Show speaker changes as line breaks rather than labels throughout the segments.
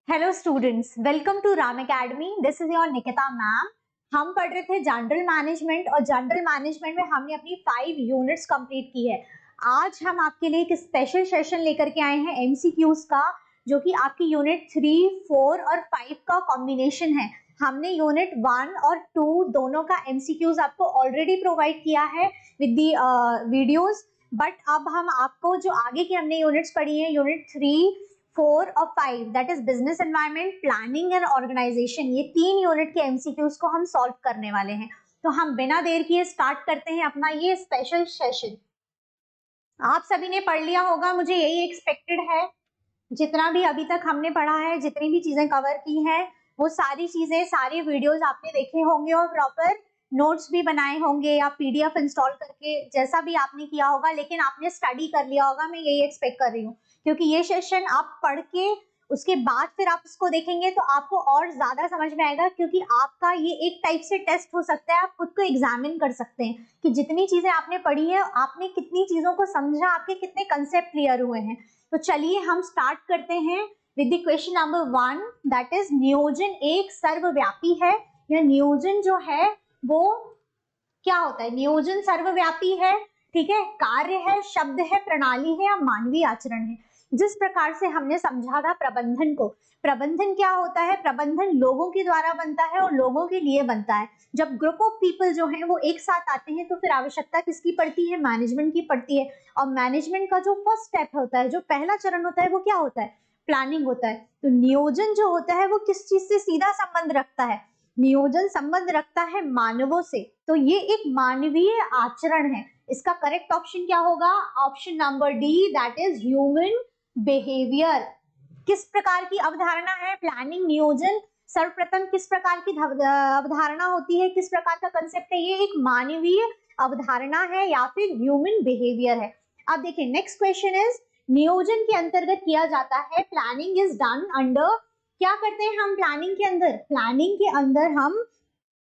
Hello students, welcome to Ram academy. This is your Nikita ma'am. हम पढ़ रहे थे जनरल मैनेजमेंट और जनरल मैनेजमेंट में हमने अपनी 5 यूनिट्स कंप्लीट की है। आज हम आपके लिए एक स्पेशल सेशन लेकर के आए हैं एमसीक्यूज का, जो कि आपकी यूनिट 3, 4 और 5 का कॉम्बिनेशन है। हमने यूनिट 1 और 2 दोनों का एमसीक्यूज आपको ऑलरेडी प्रोवाइड किया है विद दी वीडियोज, बट अब हम आपको जो आगे की हमने यूनिट्स पढ़ी है, यूनिट 3, 4 और 5, that is business environment, planning and organisation, ये 3 यूनिट के एमसीक्यूज को हम सॉल्व करने वाले हैं। तो हम बिना देर किए स्टार्ट करते हैं अपना ये स्पेशल सेशन। आप सभी ने पढ़ लिया होगा, मुझे यही एक्सपेक्टेड है। जितना भी अभी तक हमने पढ़ा है, जितनी भी चीजें कवर की हैं, वो सारी चीजें, सारी वीडियोस आपने देखे होंगे और प्रॉपर नोट्स भी बनाए होंगे या पीडीएफ इंस्टॉल करके, जैसा भी आपने किया होगा, लेकिन आपने स्टडी कर लिया होगा, मैं यही एक्सपेक्ट कर रही हूँ। क्योंकि ये सेशन आप पढ़ के उसके बाद फिर आप इसको देखेंगे तो आपको और ज्यादा समझ में आएगा, क्योंकि आपका ये एक टाइप से टेस्ट हो सकता है। आप खुद को एग्जामिन कर सकते हैं कि जितनी चीजें आपने पढ़ी है, आपने कितनी चीजों को समझा, आपके कितने कंसेप्ट क्लियर हुए हैं। तो चलिए हम स्टार्ट करते हैं with the question number 1, that is नियोजन एक सर्वव्यापी है। यह नियोजन जो है वो क्या होता है? नियोजन सर्वव्यापी है, ठीक है, कार्य है, शब्द है, प्रणाली है या मानवीय आचरण है। जिस प्रकार से हमने समझा था प्रबंधन को, प्रबंधन क्या होता है? प्रबंधन लोगों के द्वारा बनता है और लोगों के लिए बनता है। जब ग्रुप ऑफ पीपल जो है वो एक साथ आते हैं तो फिर आवश्यकता किसकी पड़ती है? मैनेजमेंट की पड़ती है। और मैनेजमेंट का जो फर्स्ट स्टेप होता है, जो पहला चरण होता है, वो क्या होता है? प्लानिंग होता है। तो नियोजन जो होता है वो किस चीज से सीधा संबंध रखता है? नियोजन संबंध रखता है मानवों से। तो ये एक मानवीय आचरण है। इसका करेक्ट ऑप्शन क्या होगा? Option number D, that is human behaviour. किस प्रकार की अवधारणा है प्लानिंग, नियोजन? सर्वप्रथम किस प्रकार की अवधारणा होती है, किस प्रकार का कंसेप्ट है? ये एक मानवीय अवधारणा है या फिर ह्यूमन बिहेवियर है। अब देखिए नेक्स्ट क्वेश्चन इज, नियोजन के अंतर्गत किया जाता है, प्लानिंग इज डन अंडर, क्या करते हैं हम प्लानिंग के अंदर? प्लानिंग के अंदर हम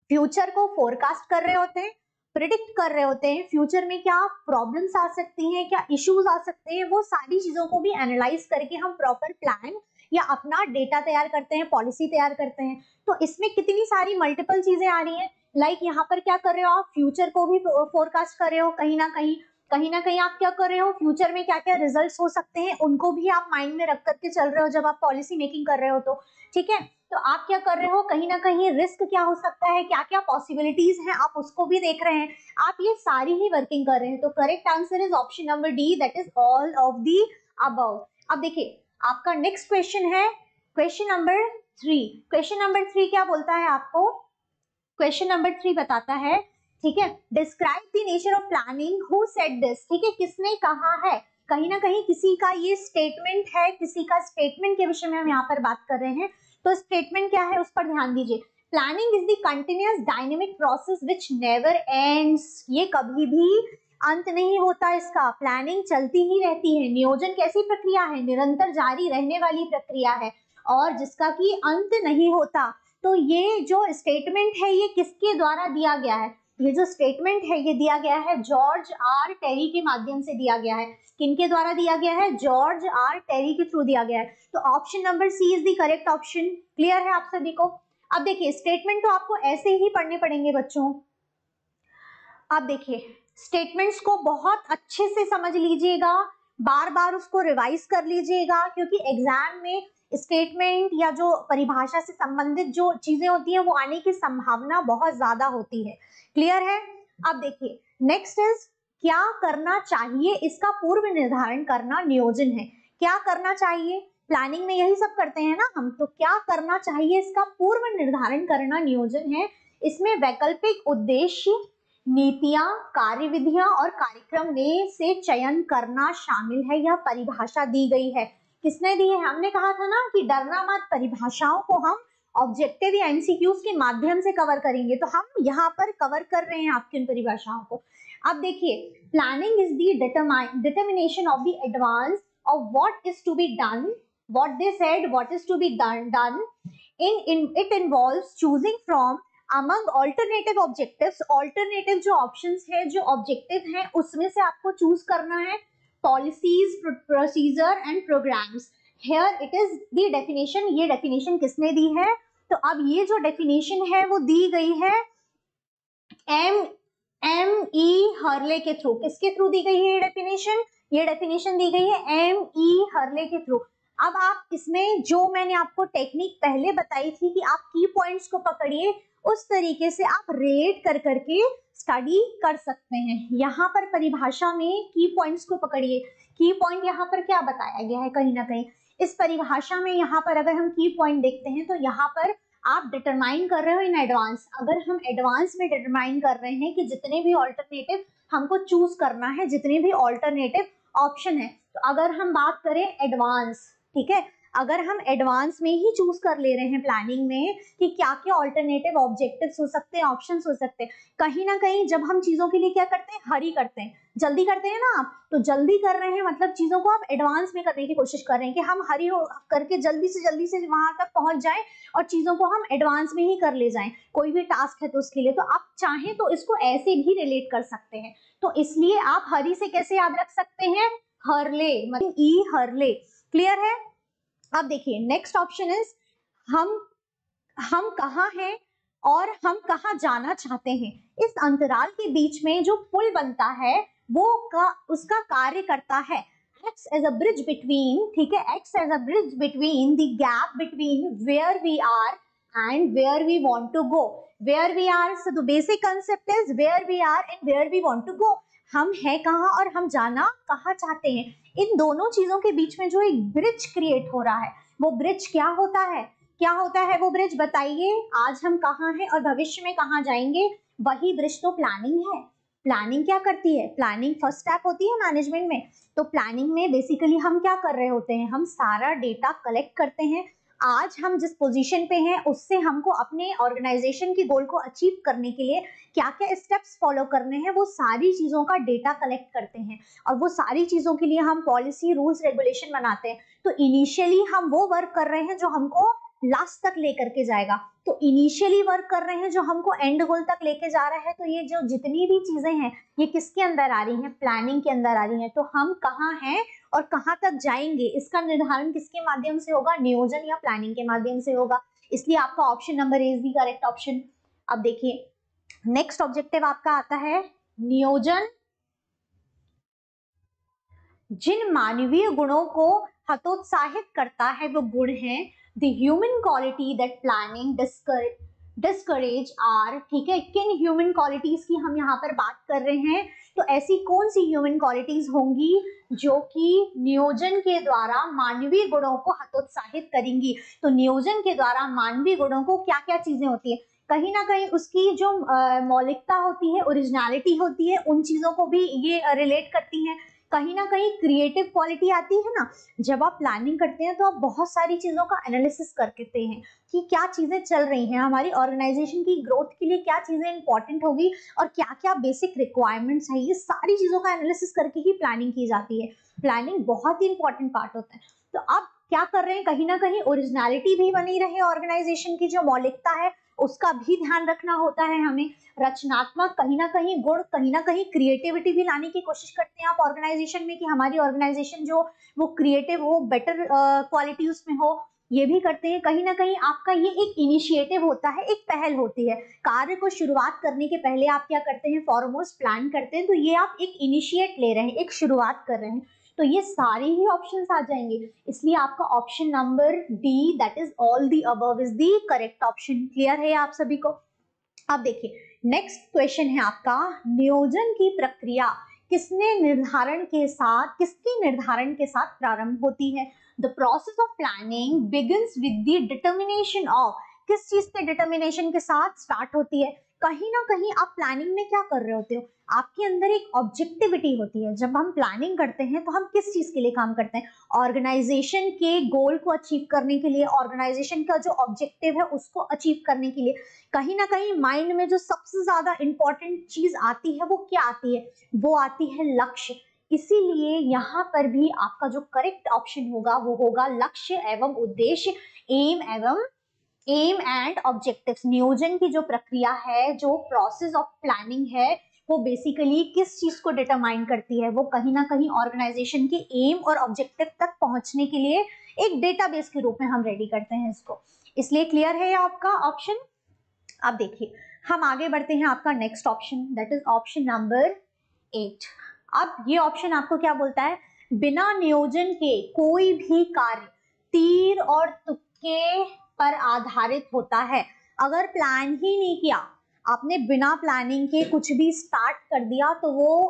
फ्यूचर को फोरकास्ट कर रहे होते हैं, प्रिडिक्ट कर रहे होते हैं, फ्यूचर में क्या प्रॉब्लम्स आ सकती हैं, क्या इश्यूज आ सकते हैं, वो सारी चीजों को भी एनालाइज करके हम प्रॉपर प्लान या अपना डेटा तैयार करते हैं, पॉलिसी तैयार करते हैं। तो इसमें कितनी सारी मल्टीपल चीजें आ रही हैं। लाइक यहाँ पर क्या कर रहे हो आप? फ्यूचर को भी फोरकास्ट कर रहे हो, कहीं ना कहीं आप क्या कर रहे हो? फ्यूचर में क्या क्या रिजल्ट्स हो सकते हैं उनको भी आप माइंड में रख करके चल रहे हो जब आप पॉलिसी मेकिंग कर रहे हो। तो ठीक है, तो आप क्या कर रहे हो? कहीं ना कहीं रिस्क क्या हो सकता है, क्या क्या पॉसिबिलिटीज हैं, आप उसको भी देख रहे हैं। आप ये सारी ही वर्किंग कर रहे हैं। तो correct answer is option number D, that is all of the above. अब देखिए आपका नेक्स्ट क्वेश्चन है क्वेश्चन नंबर 3। क्वेश्चन नंबर 3 क्या बोलता है आपको? क्वेश्चन नंबर 3 बताता है, ठीक है, describe the nature of planning, who said this, ठीक है, किसने कहा है? कहीं ना कहीं किसी का ये स्टेटमेंट है, किसी का स्टेटमेंट के विषय में हम यहाँ पर बात कर रहे हैं। तो स्टेटमेंट क्या है उस पर ध्यान दीजिए। Planning is the continuous dynamic process which never ends, ये कभी भी अंत नहीं होता इसका, प्लानिंग चलती ही रहती है। नियोजन कैसी प्रक्रिया है? निरंतर जारी रहने वाली प्रक्रिया है और जिसका की अंत नहीं होता। तो ये जो स्टेटमेंट है ये किसके द्वारा दिया गया है? ये जो स्टेटमेंट है ये दिया गया है जॉर्ज आर टेरी के माध्यम से दिया गया है। किनके द्वारा दिया गया है? जॉर्ज आर टेरी के थ्रू दिया गया है। तो option number C is the correct option. Clear है आप सभी को? अब देखिए स्टेटमेंट तो आपको ऐसे ही पढ़ने पड़ेंगे बच्चों। अब देखिए स्टेटमेंट्स को बहुत अच्छे से समझ लीजिएगा, बार बार उसको रिवाइज कर लीजिएगा, क्योंकि एग्जाम में स्टेटमेंट या जो परिभाषा से संबंधित जो चीजें होती हैं वो आने की संभावना बहुत ज्यादा होती है। क्लियर है? अब देखिए नेक्स्ट इज, क्या करना चाहिए, इसका पूर्व निर्धारण करना नियोजन है। क्या करना चाहिए? प्लानिंग में यही सब करते हैं ना हम, तो क्या करना चाहिए इसका पूर्व निर्धारण करना नियोजन है। इसमें वैकल्पिक उद्देश्य, नीतियां, कार्यविधियां और कार्यक्रम में से चयन करना शामिल है। यह परिभाषा दी गई है, किसने दी है? हमने कहा था ना कि डरना मत, परिभाषाओं को हम ऑब्जेक्टिव या एमसीक्यूज के माध्यम से कवर करेंगे, तो हम यहाँ पर कवर कर रहे हैं आपकी उन परिभाषाओं को। अब देखिए planning is the determination of the advance of what is to be done, what they said what is to be done in it involves choosing from among alternative objectives. Alternative जो ऑप्शंस है, जो objective है, उसमें से आपको choose करना है policies, procedure and programmes. Here it is the definition. ये डेफिनेशन किसने दी है? तो अब ये जो डेफिनेशन है वो दी गई है M.E. हर्ले के थ्रू। किसके थ्रू दी गई है ये डेफिनेशन? ये डेफिनेशन दी गई है M.E. हर्ले के थ्रू। अब आप इसमें जो मैंने आपको टेक्निक पहले बताई थी कि आप की पॉइंट्स को पकड़िए, उस तरीके से आप रिलेट कर करके स्टडी कर सकते हैं। यहाँ पर परिभाषा में की पॉइंट्स को पकड़िए। की पॉइंट यहाँ पर क्या बताया गया है? कहीं ना कहीं इस परिभाषा में यहाँ पर अगर हम की पॉइंट देखते हैं तो यहाँ पर आप डिटरमाइन कर रहे हो इन एडवांस। अगर हम एडवांस में डिटरमाइन कर रहे हैं कि जितने भी ऑल्टरनेटिव हमको चूज करना है, जितने भी ऑल्टरनेटिव ऑप्शन है, तो अगर हम बात करें एडवांस, ठीक है, अगर हम एडवांस में ही चूज कर ले रहे हैं प्लानिंग में कि क्या क्या ऑल्टरनेटिव ऑब्जेक्टिव्स हो सकते हैं, ऑप्शंस हो सकते हैं, कहीं ना कहीं जब हम चीजों के लिए क्या करते हैं, हरी करते हैं, जल्दी करते हैं ना आप, तो जल्दी कर रहे हैं मतलब चीजों को आप एडवांस में करने की कोशिश कर रहे हैं कि हम हरी करके जल्दी से वहां तक पहुंच जाएं और चीजों को हम एडवांस में ही कर ले जाएं। कोई भी टास्क है तो उसके लिए तो आप चाहें तो इसको ऐसे भी रिलेट कर सकते हैं। तो इसलिए आप हरी से कैसे याद रख सकते हैं? हर्ले, मतलब ई हर्ले। क्लियर है? अब देखिए नेक्स्ट ऑप्शन इज हम कहाँ हैं और हम कहाँ जाना चाहते हैं। इस अंतराल के बीच में जो पुल बनता है वो उसका कार्य करता है acts as a bridge between, ठीक है, acts as a bridge between the gap between where we are and where we want to go. Where we are, so the basic concept is where we are and where we want to go. हम है कहाँ और हम जाना कहाँ चाहते हैं। इन दोनों चीजों के बीच में जो एक ब्रिज क्रिएट हो रहा है, वो ब्रिज क्या होता है? क्या होता है वो ब्रिज? बताइए। आज हम कहाँ हैं और भविष्य में कहाँ जाएंगे, वही ब्रिज तो प्लानिंग है। प्लानिंग क्या करती है? प्लानिंग फर्स्ट स्टेप होती है मैनेजमेंट में। तो प्लानिंग में बेसिकली हम क्या कर रहे होते हैं? हम सारा डेटा कलेक्ट करते हैं। आज हम जिस पोजीशन पे हैं उससे हमको अपने ऑर्गेनाइजेशन के गोल को अचीव करने के लिए क्या क्या स्टेप्स फॉलो करने हैं, वो सारी चीजों का डेटा कलेक्ट करते हैं और वो सारी चीजों के लिए हम पॉलिसी, रूल्स, रेगुलेशन बनाते हैं। तो इनिशियली हम वो वर्क कर रहे हैं जो हमको लास्ट तक लेकर के जाएगा। तो इनिशियली वर्क कर रहे हैं जो हमको एंड गोल तक लेके जा रहा है। तो ये जो जितनी भी चीजें हैं ये किसके अंदर आ रही हैं? प्लानिंग के अंदर आ रही हैं। तो हम कहाँ हैं और कहाँ तक जाएंगे, इसका निर्धारण किसके माध्यम से होगा? नियोजन या प्लानिंग के माध्यम से होगा। इसलिए आपका option number A is the correct option. अब देखिए नेक्स्ट ऑब्जेक्टिव आपका आता है नियोजन। जिन मानवीय गुणों को हतोत्साहित करता है वो गुण है the human quality that planning discourage are, ठीक है। किन ह्यूमन क्वालिटीज की हम यहाँ पर बात कर रहे हैं? तो ऐसी कौन सी ह्यूमन क्वालिटीज होंगी जो कि नियोजन के द्वारा मानवीय गुणों को हतोत्साहित करेंगी? तो नियोजन के द्वारा मानवीय गुणों को क्या क्या चीजें होती है? कहीं ना कहीं उसकी जो मौलिकता होती है, ओरिजिनलिटी होती है, उन चीजों को भी ये रिलेट करती हैं। कहीं ना कहीं क्रिएटिव क्वालिटी आती है ना। जब आप प्लानिंग करते हैं तो आप बहुत सारी चीजों का एनालिसिस करते हैं कि क्या चीजें चल रही हैं, हमारी ऑर्गेनाइजेशन की ग्रोथ के लिए क्या चीजें इंपॉर्टेंट होगी और क्या क्या बेसिक रिक्वायरमेंट्स है, ये सारी चीजों का एनालिसिस करके ही प्लानिंग की जाती है। प्लानिंग बहुत ही इंपॉर्टेंट पार्ट होता है। तो आप क्या कर रहे हैं? कहीं ना कहीं ओरिजिनलिटी भी बनी रहे, ऑर्गेनाइजेशन की जो मौलिकता है उसका भी ध्यान रखना होता है हमें। रचनात्मक कहीं ना कहीं गुण, कहीं ना कहीं क्रिएटिविटी भी लाने की कोशिश करते हैं आप ऑर्गेनाइजेशन में कि हमारी ऑर्गेनाइजेशन जो वो क्रिएटिव हो, बेटर क्वालिटी उसमें हो, ये भी करते हैं। कहीं ना कहीं आपका ये एक इनिशिएटिव होता है, एक पहल होती है। कार्य को शुरुआत करने के पहले आप क्या करते हैं? फॉरमोस्ट प्लान करते हैं। तो ये आप एक इनिशिएट ले रहे हैं, एक शुरुआत कर रहे हैं। तो ये सारे ही ऑप्शंस आ जाएंगे। इसलिए आपका option number D, that is all the above, is the correct option. Clear है आप सभी को? अब देखिए नेक्स्ट क्वेश्चन है आपका, नियोजन की प्रक्रिया किसके निर्धारण के साथ प्रारंभ होती है? The process of planning begins with the determination of, किस चीज के डिटर्मिनेशन के साथ स्टार्ट होती है? कहीं ना कहीं आप प्लानिंग में क्या कर रहे होते हो? आपके अंदर एक ऑब्जेक्टिविटी होती है। जब हम प्लानिंग करते हैं तो हम किस चीज के लिए काम करते हैं? ऑर्गेनाइजेशन के गोल को अचीव करने के लिए, ऑर्गेनाइजेशन का जो ऑब्जेक्टिव है उसको अचीव करने के लिए। कहीं ना कहीं माइंड में जो सबसे ज्यादा इंपॉर्टेंट चीज आती है वो क्या आती है? वो आती है लक्ष्य। इसीलिए यहाँ पर भी आपका जो करेक्ट ऑप्शन होगा वो होगा लक्ष्य एवं उद्देश्य, एम एंड ऑब्जेक्टिव्स। नियोजन की जो प्रक्रिया है, जो प्रोसेस ऑफ प्लानिंग है, वो बेसिकली किस चीज को डिटरमाइन करती है, वो कहीं ना कहीं ऑर्गेनाइजेशन के एम और ऑब्जेक्टिव तक पहुंचने के लिए एक डेटाबेस के रूप में हम रेडी करते हैं इसको। इसलिए क्लियर है ये आपका ऑप्शन। अब देखिए हम आगे बढ़ते हैं आपका next option, that is option number 8। अब ये ऑप्शन आपको क्या बोलता है, बिना नियोजन के कोई भी कार्य तीर और तुक्के पर आधारित होता है। अगर प्लान ही नहीं किया, आपने बिना प्लानिंग के कुछ भी स्टार्ट कर दिया तो वो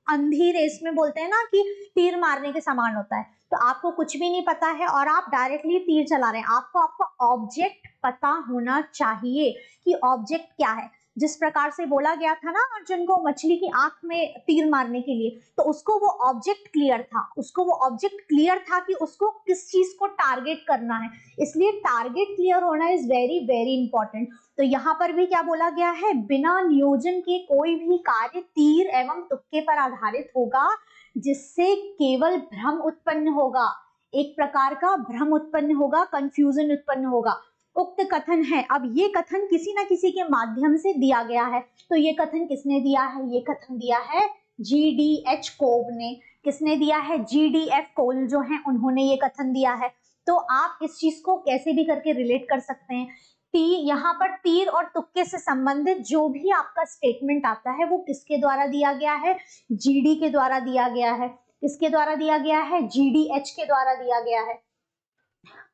अंधी रेस में बोलते हैं ना कि तीर मारने के समान होता है। तो आपको कुछ भी नहीं पता है और आप डायरेक्टली तीर चला रहे हैं। आपको आपका ऑब्जेक्ट पता होना चाहिए कि ऑब्जेक्ट क्या है। जिस प्रकार से बोला गया था ना अर्जुन को मछली की आंख में तीर मारने के लिए, तो उसको वो ऑब्जेक्ट क्लियर था, उसको वो ऑब्जेक्ट क्लियर था कि उसको किस चीज को टारगेट करना है। इसलिए टारगेट क्लियर होना इज वेरी वेरी इंपॉर्टेंट। तो यहाँ पर भी क्या बोला गया है, बिना नियोजन के कोई भी कार्य तीर एवं तुक्के पर आधारित होगा, जिससे केवल भ्रम उत्पन्न होगा, एक प्रकार का भ्रम उत्पन्न होगा, कंफ्यूजन उत्पन्न होगा। उक्त कथन है, अब ये कथन किसी ना किसी के माध्यम से दिया गया है। तो ये कथन किसने दिया है, ये कथन दिया है GDH कोव ने। किसने दिया है, GDF कोल जो है उन्होंने ये कथन दिया है। तो आप इस चीज को कैसे भी करके रिलेट कर सकते हैं। यहाँ पर तीर और तुक्के से संबंधित जो भी आपका स्टेटमेंट आता है वो किसके द्वारा दिया गया है, GD के द्वारा दिया गया है। किसके द्वारा दिया गया है, GDH के द्वारा दिया गया है।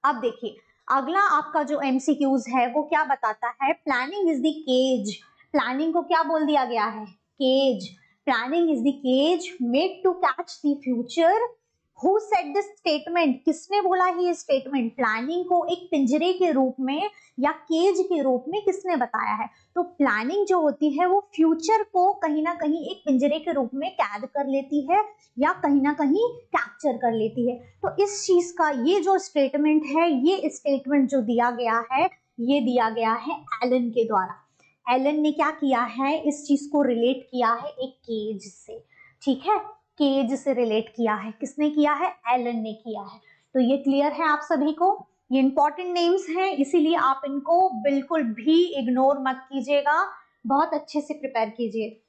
अब देखिए अगला आपका जो MCQs है वो क्या बताता है, planning is the cage. Planning को क्या बोल दिया गया है, cage. Planning is the cage made to catch the future. Who said this statement, किसने बोला है ये स्टेटमेंट, प्लानिंग को एक पिंजरे के रूप में या केज के रूप में किसने बताया है। तो प्लानिंग जो होती है वो फ्यूचर को कहीं ना कहीं एक पिंजरे के रूप में कैद कर लेती है या कहीं ना कहीं कैप्चर कर लेती है। तो इस चीज का ये जो स्टेटमेंट है, ये स्टेटमेंट जो दिया गया है, ये दिया गया है एलन के द्वारा। एलन ने क्या किया है, इस चीज को रिलेट किया है एक केज से, ठीक है, केज से रिलेट किया है। किसने किया है, एलन ने किया है। तो ये क्लियर है आप सभी को। ये इंपॉर्टेंट नेम्स हैं, इसीलिए आप इनको बिल्कुल भी इग्नोर मत कीजिएगा, बहुत अच्छे से प्रिपेयर कीजिए।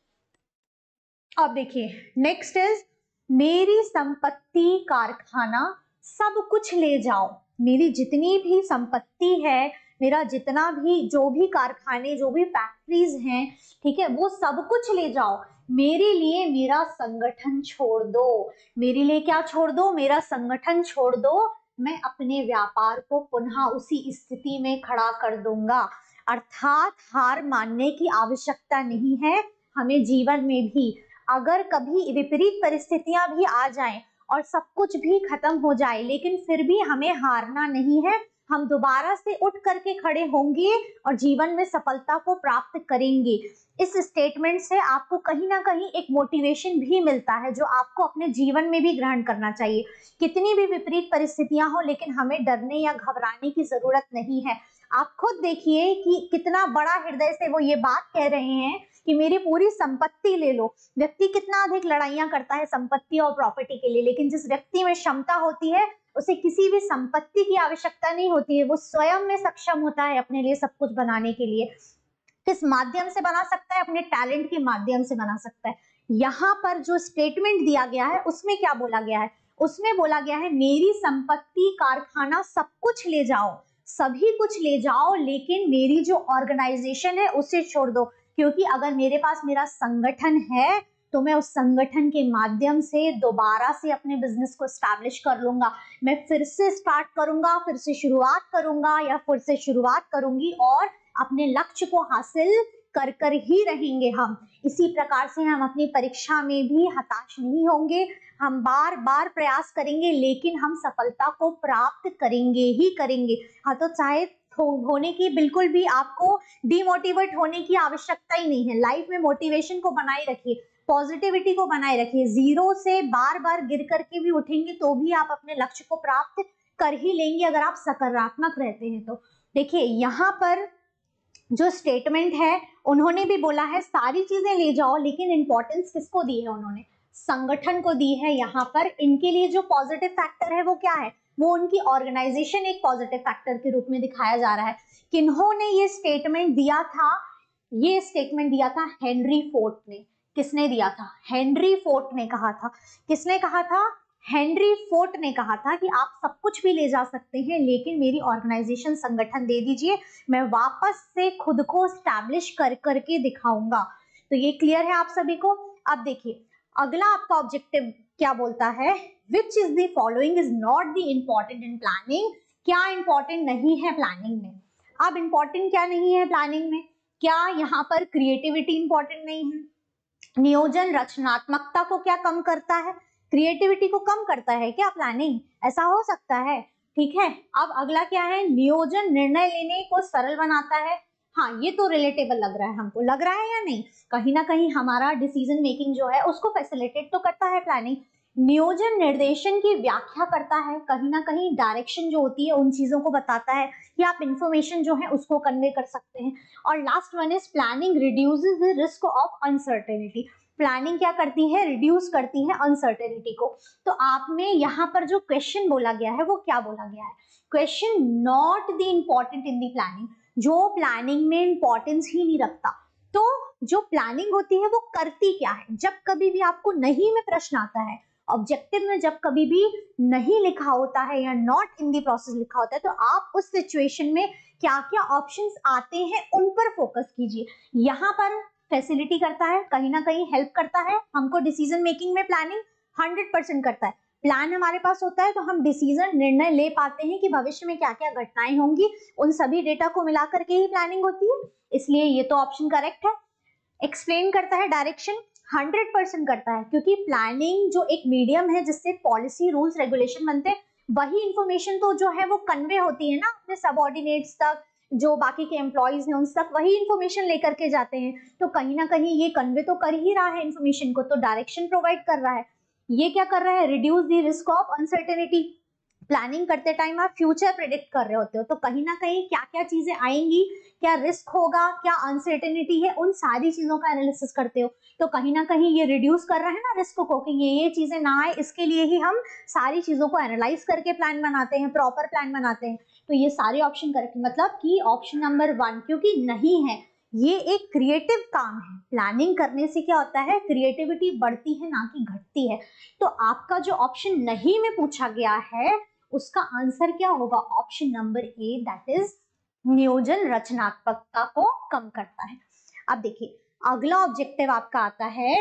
अब देखिए नेक्स्ट इज मेरी संपत्ति कारखाना सब कुछ ले जाओ। मेरी जितनी भी संपत्ति है, मेरा जितना भी जो भी कारखाने जो भी फैक्ट्रीज हैं, ठीक है, वो सब कुछ ले जाओ। मेरे लिए मेरा संगठन छोड़ दो। मेरे लिए क्या छोड़ दो, मेरा संगठन छोड़ दो। मैं अपने व्यापार को पुनः उसी स्थिति में खड़ा कर दूंगा। अर्थात हार मानने की आवश्यकता नहीं है हमें जीवन में भी। अगर कभी विपरीत परिस्थितियां भी आ जाएं और सब कुछ भी खत्म हो जाए, लेकिन फिर भी हमें हारना नहीं है। हम दोबारा से उठ करके खड़े होंगे और जीवन में सफलता को प्राप्त करेंगे। इस स्टेटमेंट से आपको कहीं ना कहीं एक मोटिवेशन भी मिलता है, जो आपको अपने जीवन में भी ग्रहण करना चाहिए। कितनी भी विपरीत परिस्थितियां हो, लेकिन हमें डरने या घबराने की जरूरत नहीं है। आप खुद देखिए कि कितना बड़ा हृदय से वो ये बात कह रहे हैं कि मेरी पूरी संपत्ति ले लो। व्यक्ति कितना अधिक लड़ाइयां करता है संपत्ति और प्रॉपर्टी के लिए, लेकिन जिस व्यक्ति में क्षमता होती है उसे किसी भी संपत्ति की आवश्यकता नहीं होती है। वो स्वयं में सक्षम होता है अपने लिए सब कुछ बनाने के लिए। किस माध्यम से बना सकता है, अपने टैलेंट के माध्यम से बना सकता है। यहाँ पर जो स्टेटमेंट दिया गया है उसमें क्या बोला गया है, उसमें बोला गया है मेरी संपत्ति कारखाना सब कुछ ले जाओ, सभी कुछ ले जाओ, लेकिन मेरी जो ऑर्गेनाइजेशन है उसे छोड़ दो। क्योंकि अगर मेरे पास मेरा संगठन है तो मैं उस संगठन के माध्यम से दोबारा से अपने बिजनेस को एस्टैब्लिश कर लूंगा। मैं फिर से स्टार्ट करूंगा, फिर से शुरुआत करूंगा या फिर से शुरुआत करूंगी और अपने लक्ष्य को हासिल कर कर ही रहेंगे हम। इसी प्रकार से हम अपनी परीक्षा में भी हताश नहीं होंगे। हम बार बार प्रयास करेंगे, लेकिन हम सफलता को प्राप्त करेंगे ही करेंगे। हाँ, तो चाहे होने की बिल्कुल भी आपको डिमोटिवेट होने की आवश्यकता ही नहीं है। लाइफ में मोटिवेशन को बनाए रखिए, पॉजिटिविटी को बनाए रखिए। जीरो से बार बार गिर करके भी उठेंगे तो भी आप अपने लक्ष्य को प्राप्त कर ही लेंगे, अगर आप सकारात्मक रहते हैं तो। देखिए यहाँ पर जो स्टेटमेंट है उन्होंने भी बोला है सारी चीजें ले जाओ, लेकिन इंपॉर्टेंस किसको दी है, उन्होंने संगठन को दी है। यहाँ पर इनके लिए जो पॉजिटिव फैक्टर है वो क्या है, वो उनकी ऑर्गेनाइजेशन एक पॉजिटिव फैक्टर के रूप में दिखाया जा रहा है। किन्होंने ये स्टेटमेंट दिया था, ये स्टेटमेंट दिया था हेनरी फोर्ड ने। किसने दिया था? हेनरी फोर्ड ने कहा था। किसने कहा था? हेनरी फोर्ड ने कहा था कि आप सब कुछ भी ले जा सकते हैं लेकिन मेरी ऑर्गेनाइजेशन संगठन दे दीजिए, मैं वापस से खुद को स्टैब्लिश कर करके दिखाऊंगा। तो ये क्लियर है आप सभी को? अब देखिए अगला आपका ऑब्जेक्टिव क्या बोलता है, which is the following is not the important in planning. क्या इंपॉर्टेंट नहीं है प्लानिंग में? अब इंपॉर्टेंट क्या नहीं है प्लानिंग में? क्या यहाँ पर क्रिएटिविटी इंपॉर्टेंट नहीं है? नियोजन रचनात्मकता को क्या कम करता है? क्रिएटिविटी को कम करता है क्या प्लानिंग? ऐसा हो सकता है? ठीक है, अब अगला क्या है? नियोजन निर्णय लेने को सरल बनाता है। हाँ, ये तो रिलेटेबल लग रहा है हमको, लग रहा है या नहीं? कहीं ना कहीं हमारा डिसीजन मेकिंग जो है उसको फैसिलिटेट तो करता है प्लानिंग। नियोजन निर्देशन की व्याख्या करता है, कहीं ना कहीं डायरेक्शन जो होती है उन चीजों को बताता है कि आप इंफॉर्मेशन जो है उसको कन्वे कर सकते हैं। और last one is planning reduces the risk of uncertainty. Planning क्या करती है? रिड्यूस करती है अनसर्टेनिटी को। तो आप में यहाँ पर जो क्वेश्चन बोला गया है वो क्या बोला गया है? Question not the important in the planning, जो प्लानिंग में इंपॉर्टेंस ही नहीं रखता। तो जो प्लानिंग होती है वो करती क्या है? जब कभी भी आपको नहीं में प्रश्न आता है, ऑब्जेक्टिव में जब कभी भी नहीं लिखा होता है या नॉट इन दी प्रोसेस लिखा होता है, तो आप उस सिचुएशन में क्या क्या ऑप्शंस आते हैं उन पर फोकस कीजिए। यहाँ पर फैसिलिटी करता है, कहीं ना कहीं हेल्प करता है हमको डिसीजन मेकिंग में। प्लानिंग 100% करता है। प्लान हमारे पास होता है तो हम डिसीजन निर्णय ले पाते हैं कि भविष्य में क्या क्या घटनाएं होंगी, उन सभी डेटा को मिला करके ही प्लानिंग होती है, इसलिए ये तो ऑप्शन करेक्ट है। एक्सप्लेन करता है, डायरेक्शन 100% करता है, क्योंकि प्लानिंग जो एक मीडियम है जिससे पॉलिसी रूल्स रेगुलेशन बनते हैं, वही इंफॉर्मेशन तो जो है वो कन्वे होती है ना अपने सबऑर्डिनेट्स तक, जो बाकी के एम्प्लॉइज हैं उन तक वही इंफॉर्मेशन लेकर के जाते हैं। तो कहीं ना कहीं ये कन्वे तो कर ही रहा है इंफॉर्मेशन को, तो डायरेक्शन प्रोवाइड कर रहा है। ये क्या कर रहा है? Reduce the risk of uncertainty. Planning करते टाइम आप फ्यूचर प्रेडिक्ट कर रहे होते हो, तो कहीं ना कहीं क्या क्या चीजें आएंगी, क्या रिस्क होगा, क्या अनसर्टेनिटी है, उन सारी चीजों का एनालिसिस करते हो। तो कहीं ना कहीं ये रिड्यूस कर रहा है ना रिस्क को, कि ये चीजें ना आए, इसके लिए ही हम सारी चीजों को एनालाइज करके प्लान बनाते हैं, प्रॉपर प्लान बनाते हैं। तो ये सारे ऑप्शन करेक्ट, मतलब कि ऑप्शन नंबर 1 क्योंकि नहीं है, ये एक क्रिएटिव काम है। प्लानिंग करने से क्या होता है? क्रिएटिविटी बढ़ती है ना कि घटती है। तो आपका जो ऑप्शन नहीं में पूछा गया है उसका आंसर क्या होगा? Option number A, that is नियोजन रचनात्मकता को कम करता है। अब देखिए अगला ऑब्जेक्टिव आपका आता है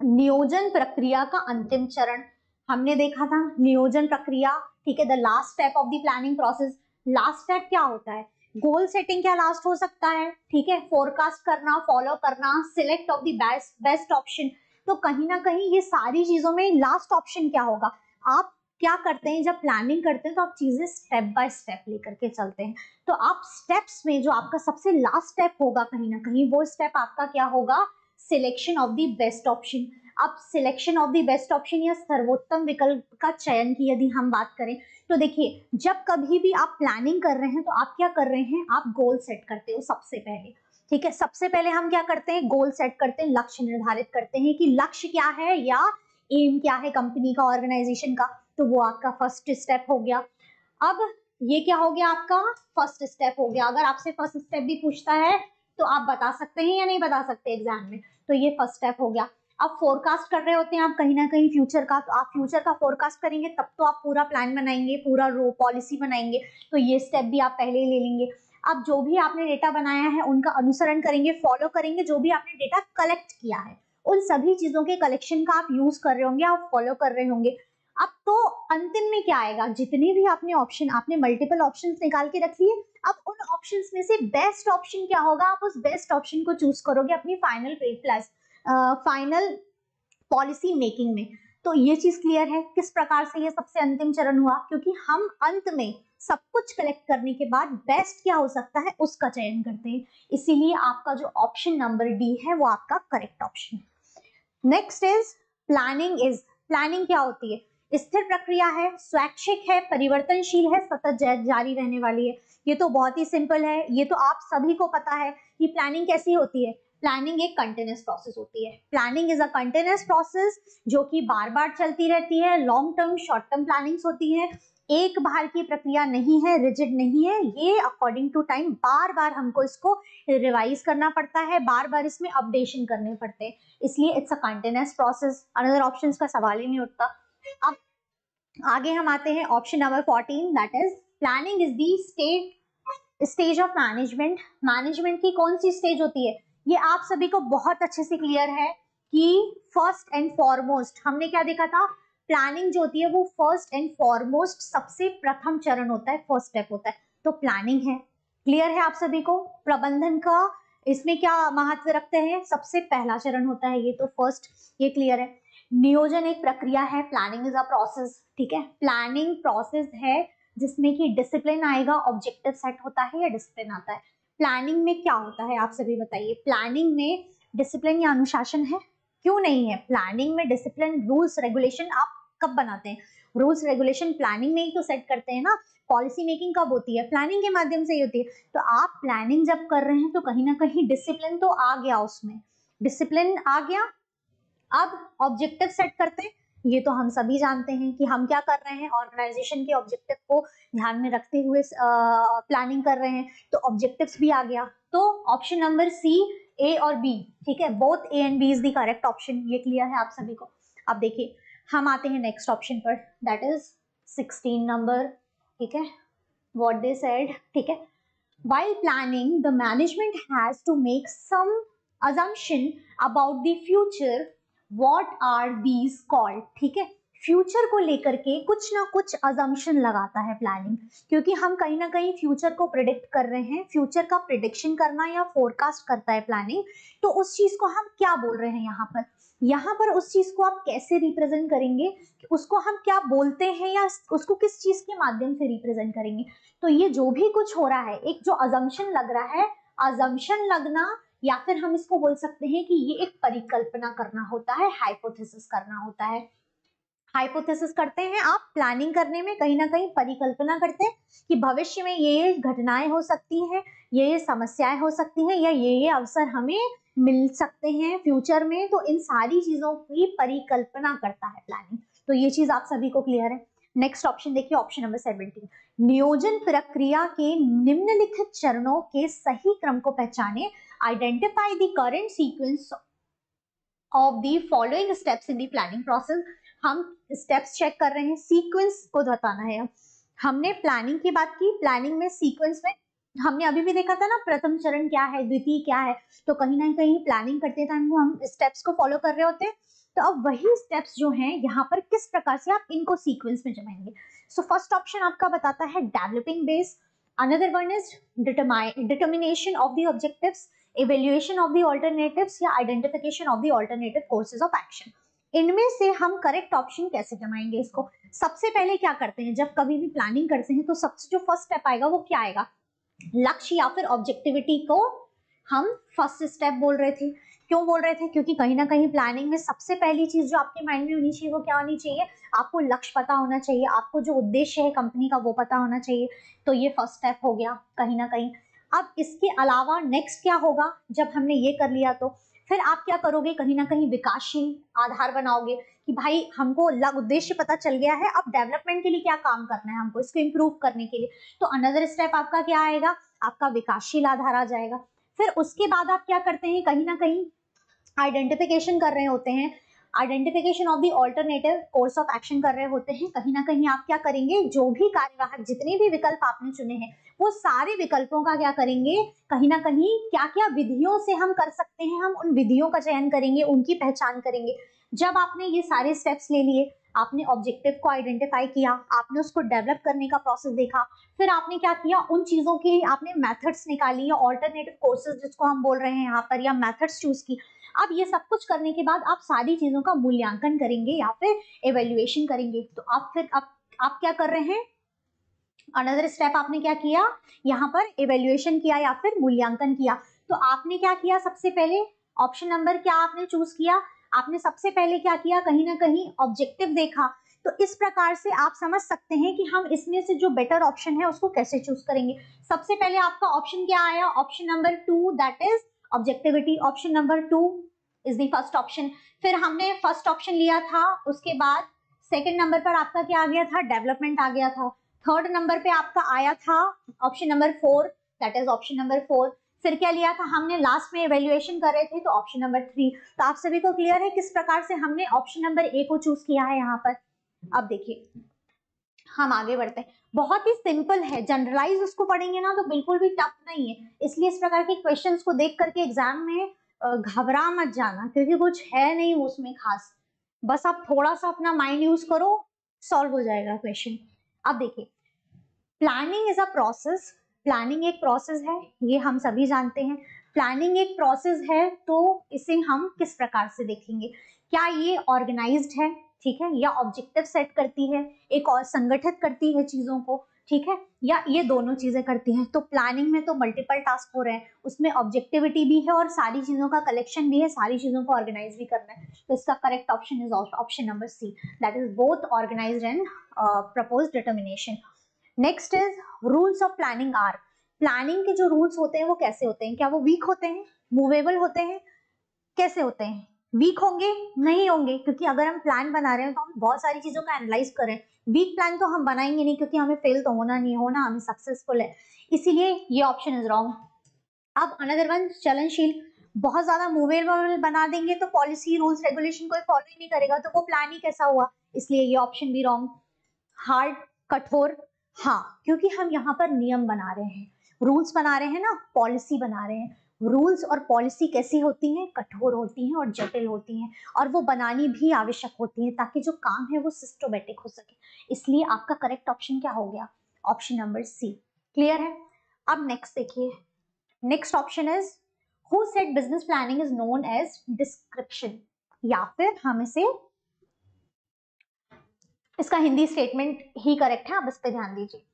नियोजन प्रक्रिया का अंतिम चरण। हमने देखा था नियोजन प्रक्रिया, ठीक है, the last step of the planning process. Last step क्या होता है? गोल सेटिंग क्या लास्ट हो सकता है? ठीक है, फोरकास्ट करना, फॉलो करना, select of the best option. तो कहीं ना कहीं ये सारी चीजों में लास्ट ऑप्शन क्या होगा? आप क्या करते हैं जब प्लानिंग करते हैं तो आप चीजें स्टेप बाय स्टेप लेकर के चलते हैं। तो आप स्टेप्स में जो आपका सबसे लास्ट स्टेप होगा कहीं ना कहीं वो स्टेप आपका क्या होगा? Selection of the best option. अब selection of the best option या सर्वोत्तम विकल्प का चयन की यदि हम बात करें तो देखिए जब कभी भी आप प्लानिंग कर रहे हैं तो आप क्या कर रहे हैं? आप गोल सेट करते हो सबसे पहले। ठीक है, सबसे पहले हम क्या करते हैं? गोल सेट करते हैं, लक्ष्य निर्धारित करते हैं कि लक्ष्य क्या है या एम क्या है कंपनी का, ऑर्गेनाइजेशन का। तो वो आपका फर्स्ट स्टेप हो गया। अब ये क्या हो गया? आपका फर्स्ट स्टेप हो गया। अगर आपसे फर्स्ट स्टेप भी पूछता है तो आप बता सकते हैं या नहीं बता सकते एग्जाम में, तो ये फर्स्ट स्टेप हो गया। अब फोरकास्ट कर रहे होते हैं आप कहीं ना कहीं फ्यूचर का, तो आप फ्यूचर का फोरकास्ट करेंगे तब तो आप पूरा प्लान बनाएंगे, पूरा रो पॉलिसी बनाएंगे, तो ये स्टेप भी आप पहले ही ले लेंगे। अब जो भी आपने डेटा बनाया है उनका अनुसरण करेंगे, फॉलो करेंगे, जो भी आपने डेटा कलेक्ट किया है उन सभी चीजों के कलेक्शन का आप यूज कर रहे होंगे, आप फॉलो कर रहे होंगे। अब तो अंतिम में क्या आएगा? जितने भी आपने मल्टीपल ऑप्शंस निकाल के रख लिए, अब उन ऑप्शंस में से बेस्ट ऑप्शन क्या होगा? आप उस बेस्ट ऑप्शन को चूज करोगे अपनी फाइनल पॉलिसी मेकिंग में। तो ये चीज क्लियर है किस प्रकार से ये सबसे अंतिम चरण हुआ, क्योंकि हम अंत में सब कुछ कलेक्ट करने के बाद बेस्ट क्या हो सकता है उसका चयन करते हैं, इसीलिए आपका जो ऑप्शन नंबर डी है वो आपका करेक्ट ऑप्शन है। नेक्स्ट इज प्लानिंग क्या होती है? स्थिर प्रक्रिया है, स्वैच्छिक है, परिवर्तनशील है, सतत जारी रहने वाली है। ये तो बहुत ही सिंपल है, ये तो आप सभी को पता है कि प्लानिंग कैसी होती है। प्लानिंग एक कंटिन्यूअस प्रोसेस होती है। Planning is a continuous process जो कि बार बार चलती रहती है। Long term, short term plannings होती है। एक बार की प्रक्रिया नहीं है, रिजिड नहीं है, ये अकॉर्डिंग टू टाइम बार बार हमको इसको रिवाइज करना पड़ता है, बार बार इसमें अपडेशन करने पड़ते हैं, इसलिए it's a continuous process. Another option का सवाल ही नहीं उठता। अब आगे हम आते हैं option number 14, that is planning is the stage of management. Management की कौन सी स्टेज होती है, ये आप सभी को बहुत अच्छे से क्लियर है कि फर्स्ट एंड फॉरमोस्ट हमने क्या देखा था, प्लानिंग जो होती है वो फर्स्ट एंड फॉरमोस्ट सबसे प्रथम चरण होता है, फर्स्ट स्टेप होता है, तो प्लानिंग है। क्लियर है आप सभी को, प्रबंधन का इसमें क्या महत्व रखते हैं, सबसे पहला चरण होता है ये, तो फर्स्ट, ये क्लियर है। नियोजन एक प्रक्रिया है, प्लानिंग इज अ प्रोसेस, ठीक है, प्लानिंग प्रोसेस है जिसमें कि डिसिप्लिन आएगा, ऑब्जेक्टिव सेट होता है या डिसिप्लिन आता है। प्लानिंग में क्या होता है आप सभी बताइए, प्लानिंग में डिसिप्लिन या अनुशासन है, क्यों नहीं है, प्लानिंग में डिसिप्लिन, रूल्स रेगुलेशन आप कब बनाते हैं, रूल्स रेगुलेशन प्लानिंग में ही तो सेट करते हैं ना, पॉलिसी मेकिंग कब होती है, प्लानिंग के माध्यम से ही होती है। तो आप प्लानिंग जब कर रहे हैं तो कहीं ना कहीं डिसिप्लिन तो आ गया, उसमें डिसिप्लिन आ गया। अब ऑब्जेक्टिव सेट करते हैं, ये तो हम सभी जानते हैं कि हम क्या कर रहे हैं, ऑर्गेनाइजेशन के ऑब्जेक्टिव को ध्यान में रखते हुए प्लानिंग कर रहे हैं, तो ऑब्जेक्टिव्स भी आ गया। तो ऑप्शन नंबर सी, ए और बी, ठीक है, both A and B is the correct option, ये क्लियर है आप सभी को। अब देखिए हम आते हैं नेक्स्ट ऑप्शन पर, दैट इज 16 नंबर, ठीक है, व्हाट दे सेड, ठीक है, while planning the management has to make some assumption about the future, what are these called, ठीक है, फ्यूचर को लेकर के कुछ ना कुछ अजम्पशन लगाता है प्लानिंग, क्योंकि हम कहीं ना कहीं फ्यूचर को प्रिडिक्ट कर रहे हैं, फ्यूचर का प्रिडिक्शन करना या फोरकास्ट करता है प्लानिंग, तो उस चीज को हम क्या बोल रहे हैं यहाँ पर उस चीज को आप कैसे रिप्रेजेंट करेंगे, उसको हम क्या बोलते हैं या उसको किस चीज के माध्यम से रिप्रेजेंट करेंगे। तो ये जो भी कुछ हो रहा है, एक जो अजम्पशन लग रहा है, अजम्पशन लगना, या फिर हम इसको बोल सकते हैं कि ये एक परिकल्पना करना होता है, हाइपोथेसिस करना होता है। हाइपोथेसिस करते हैं आप प्लानिंग करने में, कहीं ना कहीं परिकल्पना करते हैं कि भविष्य में ये घटनाएं हो सकती हैं, ये समस्याएं हो सकती हैं, या ये अवसर हमें मिल सकते हैं फ्यूचर में, तो इन सारी चीजों की परिकल्पना करता है प्लानिंग। तो ये चीज आप सभी को क्लियर है। नेक्स्ट ऑप्शन देखिए, ऑप्शन नंबर 17, नियोजन प्रक्रिया के निम्नलिखित चरणों के सही क्रम को पहचाने, identify the current sequence of the following steps in the planning process. हम स्टेप्स चेक कर रहे हैं, सीक्वेंस को बताना है। हमने प्लानिंग की बात की, प्लानिंग में सीक्वेंस में हमने अभी भी देखा था ना, प्रथम चरण क्या है, द्वितीय क्या है, तो कहीं ना कहीं प्लानिंग करते टाइम हम स्टेप्स को फॉलो कर रहे होते हैं। तो अब वही स्टेप्स जो हैं यहाँ पर किस प्रकार से आप इनको सीक्वेंस में जमाएंगे। सो फर्स्ट ऑप्शन आपका बताता है developing base, another one is determination of the objectives, evaluation of the alternatives या identification of the alternative courses of action. इनमें से हम करेक्ट ऑप्शन कैसे जमाएंगे इसको। सबसे पहले क्या करते हैं, जब कभी भी प्लानिंग करते हैं तो सबसे जो फर्स्ट स्टेप आएगा वो क्या आएगा, लक्ष्य या फिर ऑब्जेक्टिविटी को हम फर्स्ट स्टेप बोल रहे थे। क्यों बोल रहे थे, क्योंकि कहीं ना कहीं प्लानिंग में सबसे पहली चीज जो आपके माइंड में होनी चाहिए वो क्या होनी चाहिए, आपको लक्ष्य पता होना चाहिए, आपको जो उद्देश्य है कंपनी का वो पता होना चाहिए। तो ये फर्स्ट स्टेप हो गया कहीं ना कहीं। अब इसके अलावा नेक्स्ट क्या होगा, जब हमने ये कर लिया तो फिर आप क्या करोगे, कहीं ना कहीं विकासशील आधार बनाओगे कि भाई हमको उद्देश्य पता चल गया है, अब डेवलपमेंट के लिए क्या काम करना है हमको, इसको इम्प्रूव करने के लिए। तो अनदर स्टेप आपका क्या आएगा, आपका विकासशील आधार आ जाएगा। फिर उसके बाद आप क्या करते हैं, कहीं ना कहीं आइडेंटिफिकेशन कर रहे होते हैं, identification of the alternative course of action कर रहे होते हैं। कहीं ना कहीं आप क्या करेंगे, जो भी कार्यवाहक जितने भी विकल्प आपने चुने हैं वो सारे विकल्पों का क्या करेंगे, कहीं ना कहीं क्या क्या विधियों से हम कर सकते हैं, हम उन विधियों का चयन करेंगे, उनकी पहचान करेंगे। जब आपने ये सारे स्टेप्स ले लिए, आपने ऑब्जेक्टिव को आइडेंटिफाई किया, आपने उसको डेवलप करने का प्रोसेस देखा, फिर आपने क्या किया, उन चीजों की आपने मेथड्स निकाली या ऑल्टरनेटिव कोर्सेज जिसको हम बोल रहे हैं यहाँ पर, या मेथड्स चूज की। अब ये सब कुछ करने के बाद आप सारी चीजों का मूल्यांकन करेंगे या फिर एवेल्युएशन करेंगे। तो आप फिर आप क्या कर रहे हैं, अनदर स्टेप आपने क्या किया, यहाँ पर एवेल्युएशन किया या फिर मूल्यांकन किया। तो आपने क्या किया, सबसे पहले ऑप्शन नंबर क्या आपने चूज किया, आपने सबसे पहले क्या किया, कहीं ना कहीं ऑब्जेक्टिव देखा। तो इस प्रकार से आप समझ सकते हैं कि हम इसमें से जो बेटर ऑप्शन है उसको कैसे चूज करेंगे। सबसे पहले आपका ऑप्शन क्या आया, option number 2, that is objectivity. Option number 2 is the first option. फिर हमने फर्स्ट ऑप्शन लिया था, उसके बाद सेकंड नंबर पर आपका क्या आ गया था, डेवलपमेंट आ गया था। थर्ड नंबर पे आपका आया था option number 4, that is option number 4। फिर क्या लिया था हमने लास्ट में इवेल्युएशन कर रहे थे, तो ऑप्शन नंबर 3। तो आप सभी को क्लियर है किस प्रकार से हमने ऑप्शन नंबर ए को चूज किया है यहाँ पर। अब देखिए हम आगे बढ़ते हैं, बहुत ही सिंपल है, जनरलाइज उसको पढ़ेंगे ना तो बिल्कुल भी टफ नहीं है, इसलिए इस प्रकार के क्वेश्चंस को देख करके एग्जाम में घबरा मत जाना, क्योंकि कुछ है नहीं उसमें खास, बस आप थोड़ा सा अपना माइंड यूज करो, सॉल्व हो जाएगा क्वेश्चन। अब देखिए planning is a process, planning एक प्रोसेस है, ये हम सभी जानते हैं। प्लानिंग एक प्रोसेस है तो इसे हम किस प्रकार से देखेंगे, क्या ये ऑर्गेनाइज्ड है, ठीक है, या ऑब्जेक्टिव सेट करती है, एक और संगठित करती है चीजों को, ठीक है, या ये दोनों चीजें करती हैं। तो प्लानिंग में तो मल्टीपल टास्क हो रहे हैं, उसमें ऑब्जेक्टिविटी भी है और सारी चीजों का कलेक्शन भी है, सारी चीजों को ऑर्गेनाइज भी करना है। तो इसका correct option is option number C, that is both organised and proposed determination. Next is rules of planning are, planning के जो रूल्स होते हैं वो कैसे होते हैं, क्या वो वीक होते हैं, मूवेबल होते हैं, कैसे होते हैं, वीक होंगे, नहीं होंगे, क्योंकि अगर हम प्लान बना रहे हैं तो हम बहुत सारी चीजों का एनालाइज करें, वीक प्लान तो हम बनाएंगे नहीं, क्योंकि हमें फेल तो होना नहीं, होना हमें सक्सेसफुल है, इसीलिए ये ऑप्शन इज रॉन्ग। अब अनदर वन चलनशील, बहुत ज्यादा मूवेबल बना देंगे तो पॉलिसी रूल्स रेगुलेशन कोई फॉलो ही नहीं करेगा, तो वो प्लान ही कैसा हुआ, इसलिए ये ऑप्शन भी रॉन्ग। हार्ड, कठोर, हाँ, क्योंकि हम यहाँ पर नियम बना रहे हैं, रूल्स बना रहे हैं ना, पॉलिसी बना रहे हैं, रूल्स और पॉलिसी कैसी होती हैं, कठोर होती हैं और जटिल होती हैं, और वो बनानी भी आवश्यक होती है ताकि जो काम है वो सिस्टमेटिक हो सके, इसलिए आपका करेक्ट ऑप्शन क्या हो गया, ऑप्शन नंबर सी। क्लियर है। अब नेक्स्ट देखिए, next option is who said business planning is known as description, या फिर हम इसे, इसका हिंदी स्टेटमेंट ही करेक्ट है, आप इस पे ध्यान दीजिए।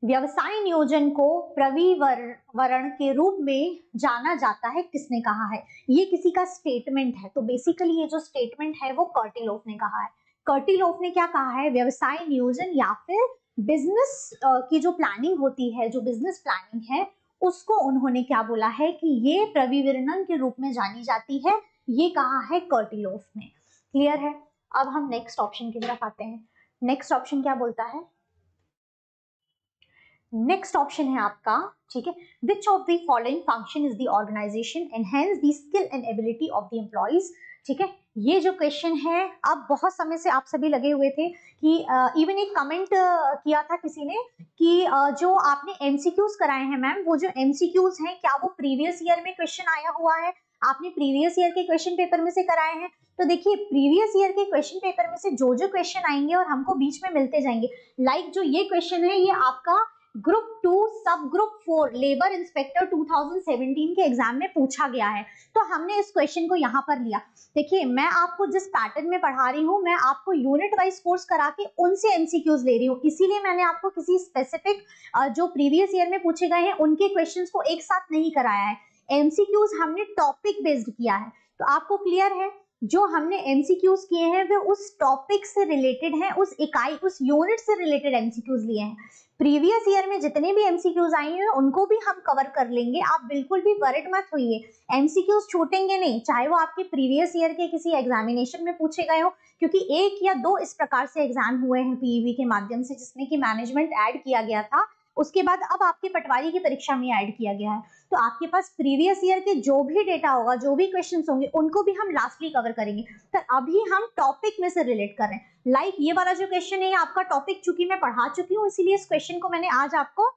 व्यवसाय नियोजन को प्रविवरण के रूप में जाना जाता है, किसने कहा है, ये किसी का स्टेटमेंट है, तो बेसिकली ये जो स्टेटमेंट है वो कर्टिलोफ ने कहा है। कर्टिलोफ ने क्या कहा है, व्यवसाय नियोजन या फिर बिजनेस की जो प्लानिंग होती है, जो बिजनेस प्लानिंग है, उसको उन्होंने क्या बोला है कि ये प्रविवरण के रूप में जानी जाती है, ये कहा है कर्टिलोफ ने। क्लियर है। अब हम नेक्स्ट ऑप्शन की तरफ आते हैं। नेक्स्ट ऑप्शन क्या बोलता है, नेक्स्ट ऑप्शन है आपका, ठीक है, which of the following function is the organisation enhance the skill and ability of the employees, ठीक है, ये जो क्वेश्चन है, अब बहुत समय से आप सभी लगे हुए थे कि इवन एक कमेंट किया था किसी ने कि जो आपने एमसीक्यूज कराए हैं मैम, वो जो एमसीक्यूज हैं क्या वो प्रीवियस ईयर में क्वेश्चन आया हुआ है, आपने प्रीवियस ईयर के क्वेश्चन पेपर में से कराए हैं। तो देखिए प्रीवियस ईयर के क्वेश्चन पेपर में से जो जो क्वेश्चन आएंगे और हमको बीच में मिलते जाएंगे, लाइक जो ये क्वेश्चन है, ये आपका ग्रुप 2 सब ग्रुप 4 लेबर इंस्पेक्टर 2017 के एग्जाम में पूछा गया है, तो हमने इस क्वेश्चन को यहाँ पर लिया। देखिए मैं आपको जिस पैटर्न में पढ़ा रही हूँ, मैं आपको यूनिट वाइज कोर्स करा के उनसे एमसीक्यूज ले रही हूँ, इसीलिए मैंने आपको किसी स्पेसिफिक जो प्रीवियस ईयर में पूछे गए हैं उनके क्वेश्चंस को एक साथ नहीं कराया है, एमसीक्यूज हमने टॉपिक बेस्ड किया है। तो आपको क्लियर है, जो हमने एमसीक्यूज किए हैं वे उस टॉपिक से रिलेटेड हैं, उस इकाई उस यूनिट से रिलेटेड एमसीक्यूज लिए हैं। प्रीवियस ईयर में जितने भी एमसीक्यूज आई हैं उनको भी हम कवर कर लेंगे, आप बिल्कुल भी वरिड मत होइए, एमसीक्यूज छूटेंगे नहीं, चाहे वो आपके प्रीवियस ईयर के किसी एग्जामिनेशन में पूछे गए हो, क्योंकि 1 या 2 इस प्रकार से एग्जाम हुए हैं पीईबी के माध्यम से जिसमें कि मैनेजमेंट ऐड किया गया था, उसके बाद अब आपके पटवारी की परीक्षा में ऐड किया गया है। तो आपके पास प्रीवियस ईयर के जो भी डेटा होगा, जो भी क्वेश्चंस होंगे, उनको भी हम लास्टली कवर करेंगे। तो अभी हम टॉपिक में से रिलेट कर रहे हैं, लाइक ये वाला जो क्वेश्चन है, ये आपका टॉपिक चूंकि मैं पढ़ा चुकी हूँ, इसीलिए इस क्वेश्चन को मैंने आज आपको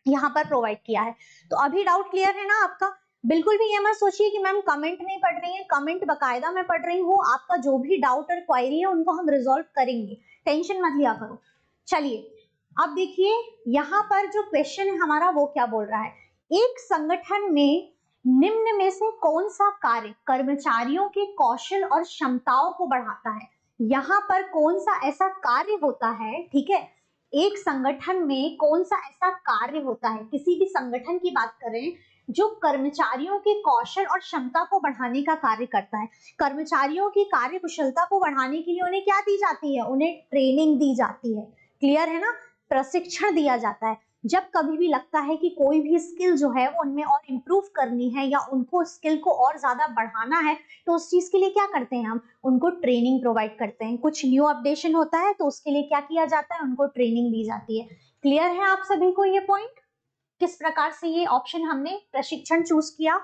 यहाँ पर प्रोवाइड किया है। तो अभी डाउट क्लियर है ना आपका, बिल्कुल भी ये मत सोचिए कि मैम कमेंट नहीं पढ़ रही है, कमेंट बकायदा मैं पढ़ रही हूँ, आपका जो भी डाउट और क्वायरी है उनको हम रिजॉल्व करेंगे, टेंशन मत लिया करो। चलिए अब देखिए यहाँ पर जो क्वेश्चन है हमारा वो क्या बोल रहा है, एक संगठन में निम्न में से कौन सा कार्य कर्मचारियों के कौशल और क्षमताओं को बढ़ाता है, यहाँ पर कौन सा ऐसा कार्य होता है, ठीक है, एक संगठन में कौन सा ऐसा कार्य होता है, किसी भी संगठन की बात करें जो कर्मचारियों के कौशल और क्षमता को बढ़ाने का कार्य करता है। कर्मचारियों की कार्य कुशलता को बढ़ाने के लिए उन्हें क्या दी जाती है, उन्हें ट्रेनिंग दी जाती है, क्लियर है ना, प्रशिक्षण दिया जाता है। जब कभी भी लगता है कि कोई भी स्किल जो है वो उनमें और इम्प्रूव करनी है या उनको स्किल को और ज्यादा बढ़ाना है, तो उस चीज के लिए क्या करते हैं, हम उनको ट्रेनिंग प्रोवाइड करते हैं। कुछ न्यू अपडेशन होता है तो उसके लिए क्या किया जाता है, उनको ट्रेनिंग दी जाती है। क्लियर है आप सभी को ये पॉइंट, किस प्रकार से ये ऑप्शन हमने प्रशिक्षण चूज किया।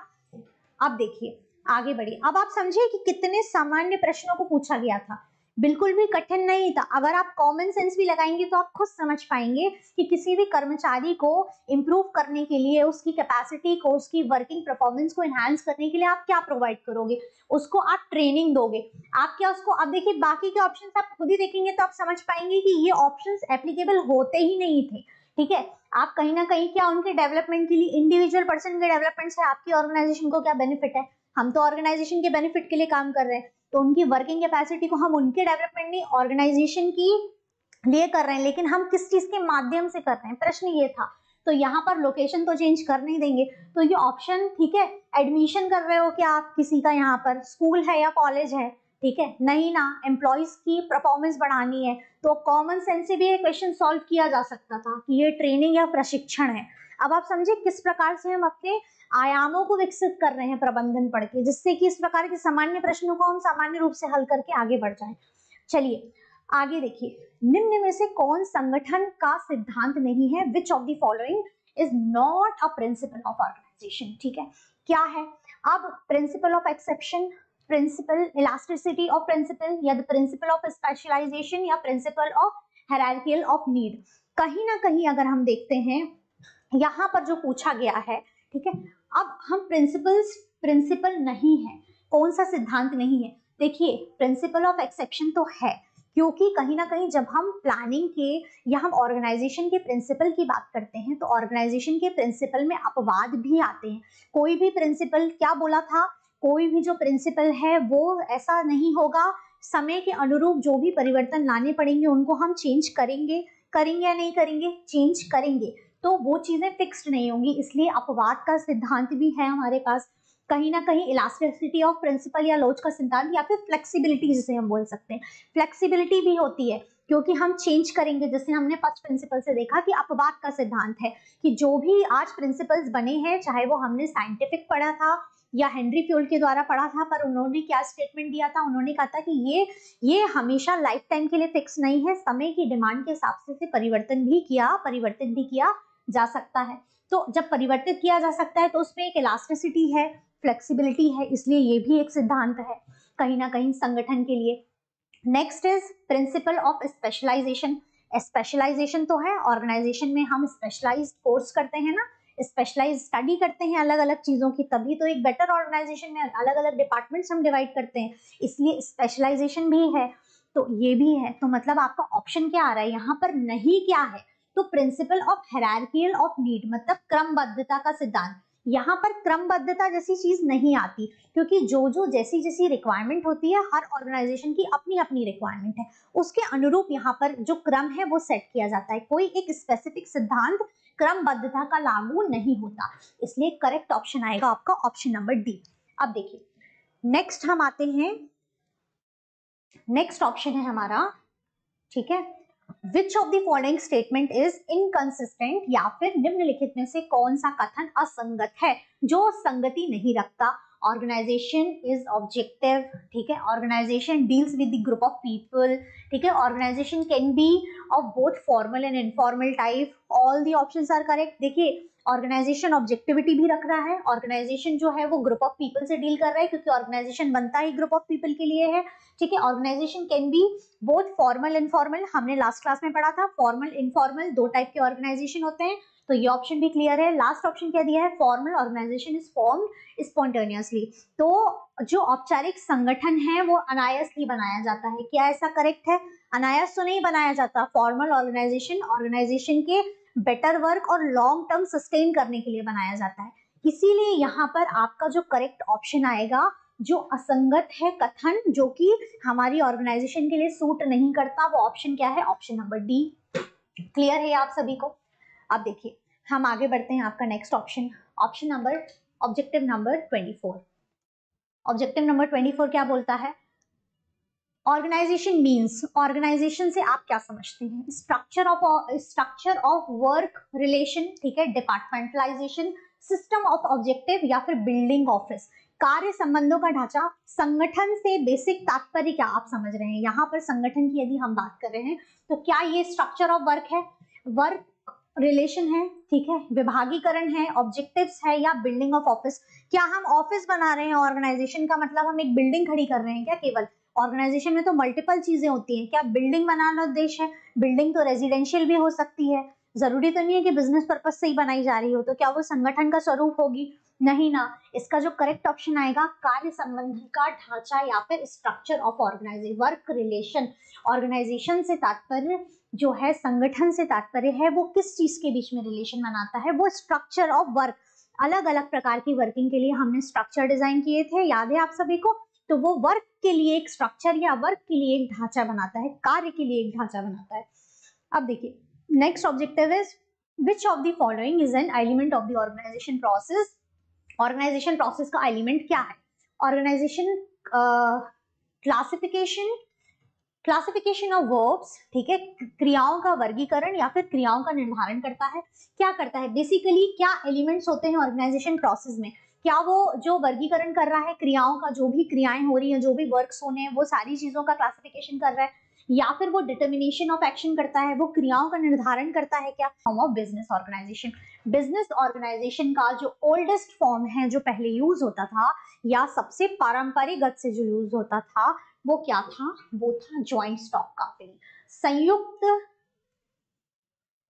अब देखिए आगे बढ़िए, अब आप समझिए कि कितने सामान्य प्रश्नों को पूछा गया था, बिल्कुल भी कठिन नहीं था। अगर आप कॉमन सेंस भी लगाएंगे तो आप खुद समझ पाएंगे कि किसी भी कर्मचारी को इम्प्रूव करने के लिए, उसकी कैपेसिटी को, उसकी वर्किंग परफॉर्मेंस को एनहांस करने के लिए आप क्या प्रोवाइड करोगे, उसको आप ट्रेनिंग दोगे, आप क्या उसको। अब देखिए बाकी के ऑप्शंस आप खुद ही देखेंगे तो आप समझ पाएंगे कि ये ऑप्शंस एप्लीकेबल होते ही नहीं थे, ठीक है। आप कहीं ना कहीं क्या उनके डेवलपमेंट के लिए, इंडिविजुअल पर्सन के डेवलपमेंट से आपकी ऑर्गेनाइजेशन को क्या बेनिफिट है, हम तो ऑर्गेनाइजेशन के बेनिफिट के लिए काम कर रहे हैं, तो उनकी वर्किंग कैपेसिटी को हम उनके डेवलपमेंट नहीं ऑर्गेनाइजेशन की लिए कर रहे हैं, लेकिन हम किस चीज के माध्यम से कर रहे हैं, प्रश्न ये था। तो यहाँ पर लोकेशन तो चेंज कर नहीं देंगे, तो ये ऑप्शन, ठीक है। एडमिशन कर रहे हो क्या आप किसी का, यहाँ पर स्कूल है या कॉलेज है, ठीक है, नहीं ना, एम्प्लॉइज की परफॉर्मेंस बढ़ानी है, तो कॉमन सेंस से भी ये क्वेश्चन सॉल्व किया जा सकता था कि ये ट्रेनिंग या प्रशिक्षण है। अब आप समझे किस प्रकार से हम अपने आयामों को विकसित कर रहे हैं प्रबंधन पढ़ के, जिससे कि इस प्रकार के सामान्य प्रश्नों को हम सामान्य रूप से हल करके आगे बढ़ जाएं। चलिए आगे देखिए, निम्न में से कौन संगठन का सिद्धांत नहीं है, which of the following is not a principle of organisation, ठीक है, क्या है। अब principle of exception, principle elasticity of principle, या द प्रिंसिपल ऑफ स्पेशलाइजेशन, या principle of hierarchical of need. कहीं ना कहीं अगर हम देखते हैं यहाँ पर जो पूछा गया है, ठीक है, अब हम प्रिंसिपल नहीं है, कौन सा सिद्धांत नहीं है। देखिए प्रिंसिपल ऑफ एक्सेप्शन तो है, क्योंकि कहीं ना कहीं जब हम प्लानिंग के या हम ऑर्गेनाइजेशन के प्रिंसिपल की बात करते हैं तो ऑर्गेनाइजेशन के प्रिंसिपल में अपवाद भी आते हैं। कोई भी प्रिंसिपल, क्या बोला था, कोई भी जो प्रिंसिपल है वो ऐसा नहीं होगा, समय के अनुरूप जो भी परिवर्तन लाने पड़ेंगे उनको हम चेंज करेंगे या नहीं करेंगे, चेंज करेंगे, तो वो चीजें फिक्स्ड नहीं होंगी, इसलिए अपवाद का सिद्धांत भी है हमारे पास। कहीं ना कहीं इलास्टिसिटी ऑफ प्रिंसिपल या लोच का सिद्धांत, या फिर फ्लेक्सिबिलिटी जिसे हम बोल सकते हैं, फ्लेक्सिबिलिटी भी होती है क्योंकि हम चेंज करेंगे, जैसे हमने फर्स्ट प्रिंसिपल से देखा कि अपवाद का सिद्धांत है कि जो भी आज प्रिंसिपल्स बने हैं, चाहे वो हमने साइंटिफिक पढ़ा था या हेनरी फ्यूल के द्वारा पढ़ा था, पर उन्होंने क्या स्टेटमेंट दिया था, उन्होंने कहा था कि ये हमेशा लाइफ टाइम के लिए फिक्स नहीं है, समय की डिमांड के हिसाब से परिवर्तित भी किया जा सकता है। तो जब परिवर्तित किया जा सकता है तो उसमें एक इलास्टिसिटी है, फ्लेक्सिबिलिटी है, इसलिए ये भी एक सिद्धांत है कहीं ना कहीं संगठन के लिए। Next is principle of specialisation. Specialisation तो है, ऑर्गेनाइजेशन में हम स्पेशलाइज्ड कोर्स करते हैं ना, स्पेशलाइज स्टडी करते हैं अलग अलग चीजों की, तभी तो एक बेटर ऑर्गेनाइजेशन में अलग अलग डिपार्टमेंट्स हम डिवाइड करते हैं, इसलिए स्पेशलाइजेशन भी है, तो ये भी है। तो मतलब आपका ऑप्शन क्या आ रहा है यहाँ पर, नहीं क्या है, तो principal of hierarchical of need, मतलब क्रमबद्धता का सिद्धांत। यहाँ पर क्रमबद्धता जैसी चीज नहीं आती, क्योंकि जो जैसी जैसी रिक्वायरमेंट होती है, हर ऑर्गेनाइजेशन की अपनी अपनी रिक्वायरमेंट है, उसके अनुरूप यहाँ पर जो क्रम है वो सेट किया जाता है, कोई एक स्पेसिफिक सिद्धांत क्रमबद्धता का लागू नहीं होता, इसलिए करेक्ट ऑप्शन आएगा आपका ऑप्शन नंबर डी। अब देखिए नेक्स्ट हम आते हैं, नेक्स्ट ऑप्शन है हमारा, ठीक है, which of the following statement is inconsistent, या फिर निम्नलिखित में से कौन सा कथन असंगत है, जो संगति नहीं रखता। ऑर्गेनाइजेशन इज ऑब्जेक्टिव, ठीक है, organisation deals with the group of people, ठीक है, organisation can be of both formal and informal type, all the options are correct. देखिए ऑर्गेनाइजेशन ऑब्जेक्टिविटी भी रख रहा है, ऑर्गेनाइजेशन जो है वो ग्रुप ऑफ पीपल से डील कर रहा है, क्योंकि ऑर्गेनाइजेशन बनता ही ग्रुप ऑफ पीपल के लिए है, ठीक है। Organisation can be both formal informal, हमने लास्ट क्लास में पढ़ा था, फॉर्मल इनफॉर्मल दो टाइप के ऑर्गेनाइजेशन होते हैं, तो ये ऑप्शन भी क्लियर है। लास्ट ऑप्शन क्या दिया है, formal organisation is formed spontaneously, तो जो औपचारिक संगठन है वो अनायासली बनाया जाता है, क्या ऐसा करेक्ट है, अनायास तो नहीं बनाया जाता। फॉर्मल ऑर्गेनाइजेशन के बेटर वर्क और लॉन्ग टर्म सस्टेन करने के लिए बनाया जाता है, इसीलिए यहाँ पर आपका जो करेक्ट ऑप्शन आएगा, जो असंगत है कथन, जो कि हमारी ऑर्गेनाइजेशन के लिए सूट नहीं करता, वो ऑप्शन क्या है, ऑप्शन नंबर डी। क्लियर है आप सभी को। अब देखिए हम आगे बढ़ते हैं, आपका next option, option number objective number 24। Objective number 24 क्या बोलता है, ऑर्गेनाइजेशन मीन्स, ऑर्गेनाइजेशन से आप क्या समझते हैं, स्ट्रक्चर ऑफ वर्क रिलेशन, ठीक है, डिपार्टमेंटलाइजेशन, सिस्टम ऑफ ऑब्जेक्टिव, या फिर बिल्डिंग ऑफिस, कार्य संबंधों का ढांचा। संगठन से बेसिक तात्पर्य क्या आप समझ रहे हैं, यहाँ पर संगठन की यदि हम बात कर रहे हैं तो क्या ये स्ट्रक्चर ऑफ वर्क है, वर्क रिलेशन है, ठीक है, विभागीकरण है, ऑब्जेक्टिव्स है, या बिल्डिंग ऑफ ऑफिस। क्या हम ऑफिस बना रहे हैं ऑर्गेनाइजेशन का मतलब हम एक बिल्डिंग खड़ी कर रहे हैं क्या? केवल ऑर्गेनाइजेशन में तो मल्टीपल चीजें होती हैं, क्या बिल्डिंग बनाना उद्देश्य है? बिल्डिंग तो रेजिडेंशियल भी हो सकती है, जरूरी तो नहीं है कि बिजनेस पर्पज से ही बनाई जा रही हो। तो क्या वो संगठन का स्वरूप होगी? नहीं ना। इसका जो करेक्ट ऑप्शन आएगा, कार्य संबंध का ढांचा या फिर structure of organisation, work relation. Organisation से तात्पर्य जो है, संगठन से तात्पर्य है वो किस चीज के बीच में रिलेशन बनाता है? वो स्ट्रक्चर ऑफ वर्क। अलग अलग प्रकार की वर्किंग के लिए हमने स्ट्रक्चर डिजाइन किए थे, याद है आप सभी को? तो वो वर्क के लिए एक स्ट्रक्चर या वर्क के लिए एक ढांचा बनाता है, कार्य के लिए एक ढांचा बनाता है। अब देखिए, next objective is which of the following is an element of the organisation process. Organisation process का एलिमेंट क्या है? Organisation classification, classification of verbs, ठीक है, क्रियाओं का वर्गीकरण या फिर क्रियाओं का निर्धारण करता है। क्या करता है बेसिकली? क्या एलिमेंट्स होते हैं ऑर्गेनाइजेशन प्रोसेस में? क्या वो जो वर्गीकरण कर रहा है क्रियाओं का, जो भी क्रियाएं हो रही हैं, जो भी वर्क्स होने हैं, वो सारी चीजों का क्लासिफिकेशन कर रहा है, या फिर वो डिटर्मिनेशन ऑफ एक्शन करता है, वो क्रियाओं का निर्धारण करता है? क्या form of business organisation. Business organisation का जो ओल्डेस्ट फॉर्म है, जो पहले यूज होता था या सबसे पारंपरिक गत से जो यूज होता था, वो क्या था? वो था ज्वाइंट स्टॉक कंपनी, संयुक्त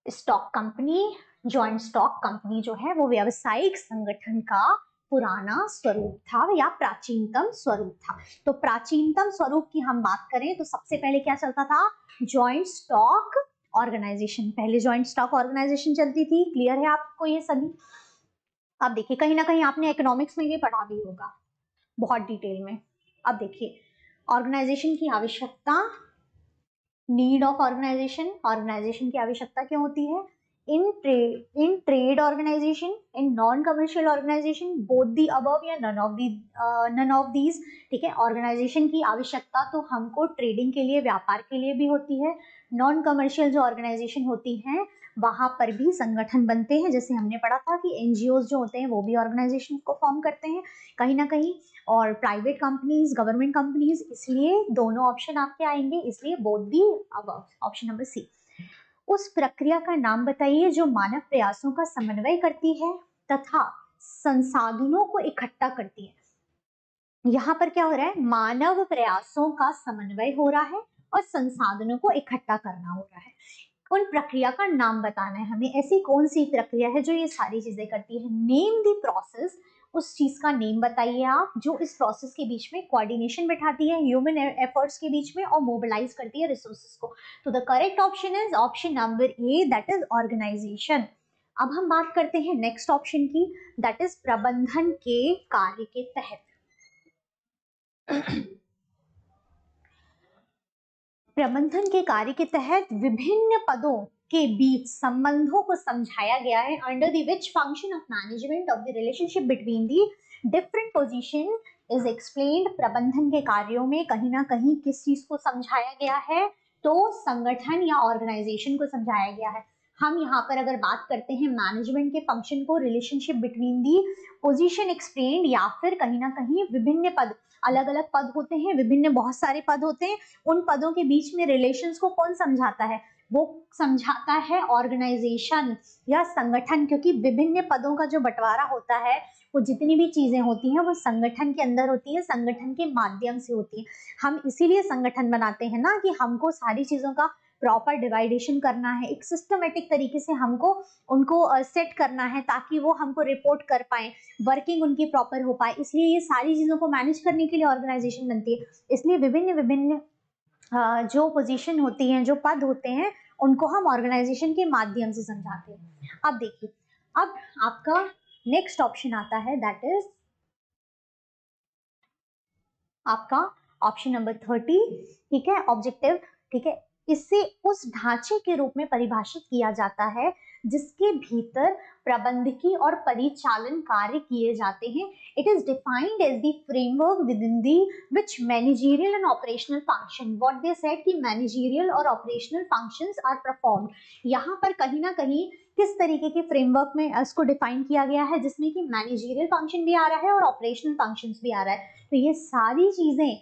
stock company. Joint stock company जो है वो व्यावसायिक संगठन का पुराना स्वरूप था या प्राचीनतम स्वरूप था। तो प्राचीनतम स्वरूप की हम बात करें तो सबसे पहले क्या चलता था? Joint stock organisation. पहले ज्वाइंट स्टॉक ऑर्गेनाइजेशन चलती थी। क्लियर है आपको ये सभी? अब देखिए, कहीं ना कहीं आपने इकोनॉमिक्स में ये पढ़ा भी होगा बहुत डिटेल में। अब देखिए, ऑर्गेनाइजेशन की आवश्यकता, नीड ऑफ ऑर्गेनाइजेशन। ऑर्गेनाइजेशन की आवश्यकता क्यों होती है? In trade organisation, in non commercial organisation, both the above या नन ऑफ दीज। ठीक है, ऑर्गेनाइजेशन की आवश्यकता तो हमको ट्रेडिंग के लिए, व्यापार के लिए भी होती है। नॉन कमर्शियल जो ऑर्गेनाइजेशन होती हैं वहां पर भी संगठन बनते हैं। जैसे हमने पढ़ा था कि एनजीओ जो होते हैं वो भी ऑर्गेनाइजेशन को फॉर्म करते हैं कहीं ना कहीं, और प्राइवेट कंपनीज, गवर्नमेंट कंपनीज। इसलिए दोनों ऑप्शन आपके आएंगे, इसलिए both the above, option number C. उस प्रक्रिया का नाम बताइए जो मानव प्रयासों का समन्वय करती है तथा संसाधनों को इकट्ठा करती है। यहाँ पर क्या हो रहा है? मानव प्रयासों का समन्वय हो रहा है और संसाधनों को इकट्ठा करना हो रहा है। उन प्रक्रिया का नाम बताना है हमें। ऐसी कौन सी प्रक्रिया है जो ये सारी चीजें करती है? Name the process. उस चीज का नेम बताइए आप जो इस प्रोसेस के बीच में कोऑर्डिनेशन बिठाती है ह्यूमन एफर्ट्स के बीच में और मोबिलाइज करती है रिसोर्सेस को। तो the correct option is option number A, that is organisation. अब हम बात करते हैं नेक्स्ट ऑप्शन की, दैट इज प्रबंधन के कार्य के तहत। प्रबंधन के कार्य के तहत विभिन्न पदों के बीच संबंधों को समझाया गया है। Under the which function of management of the relationship between the different position is explained. प्रबंधन के कार्यों में कहीं ना कहीं किस चीज को समझाया गया है? तो संगठन या ऑर्गेनाइजेशन को समझाया गया है। हम यहाँ पर अगर बात करते हैं मैनेजमेंट के फंक्शन को, relationship between the position explained, या फिर कहीं ना कहीं विभिन्न पद, अलग अलग पद होते हैं, विभिन्न बहुत सारे पद होते हैं, उन पदों के बीच में रिलेशंस को कौन समझाता है? वो समझाता है ऑर्गेनाइजेशन या संगठन, क्योंकि विभिन्न पदों का जो बंटवारा होता है, वो जितनी भी चीजें होती हैं वो संगठन के अंदर होती है, संगठन के माध्यम से होती है। हम इसीलिए संगठन बनाते हैं ना, कि हमको सारी चीजों का प्रॉपर डिवाइडेशन करना है, एक सिस्टमेटिक तरीके से हमको उनको सेट करना है ताकि वो हमको रिपोर्ट कर पाए, वर्किंग उनकी प्रॉपर हो पाए। इसलिए ये सारी चीजों को मैनेज करने के लिए ऑर्गेनाइजेशन बनती है। इसलिए विभिन्न विभिन्न जो पोजीशन होती हैं, जो पद होते हैं, उनको हम ऑर्गेनाइजेशन के माध्यम से समझाते हैं। अब देखिए, अब आपका नेक्स्ट ऑप्शन आता है, दैट इज आपका ऑप्शन नंबर 30। ठीक है, ऑब्जेक्टिव। ठीक है, इसे उस ढांचे के रूप में परिभाषित किया जाता है जिसके भीतर प्रबंधकीय और परिचालन कार्य किए जाते हैं। It is defined as the framework within the which managerial and operational function, what they said कि मैनेजरियल और ऑपरेशनल फंक्शंस आर परफॉर्म्ड। यहाँ पर कहीं ना कहीं किस तरीके के फ्रेमवर्क में इसको डिफाइन किया गया है, जिसमें कि मैनेजरियल फंक्शन भी आ रहा है और ऑपरेशनल फंक्शंस भी आ रहा है। तो ये सारी चीजें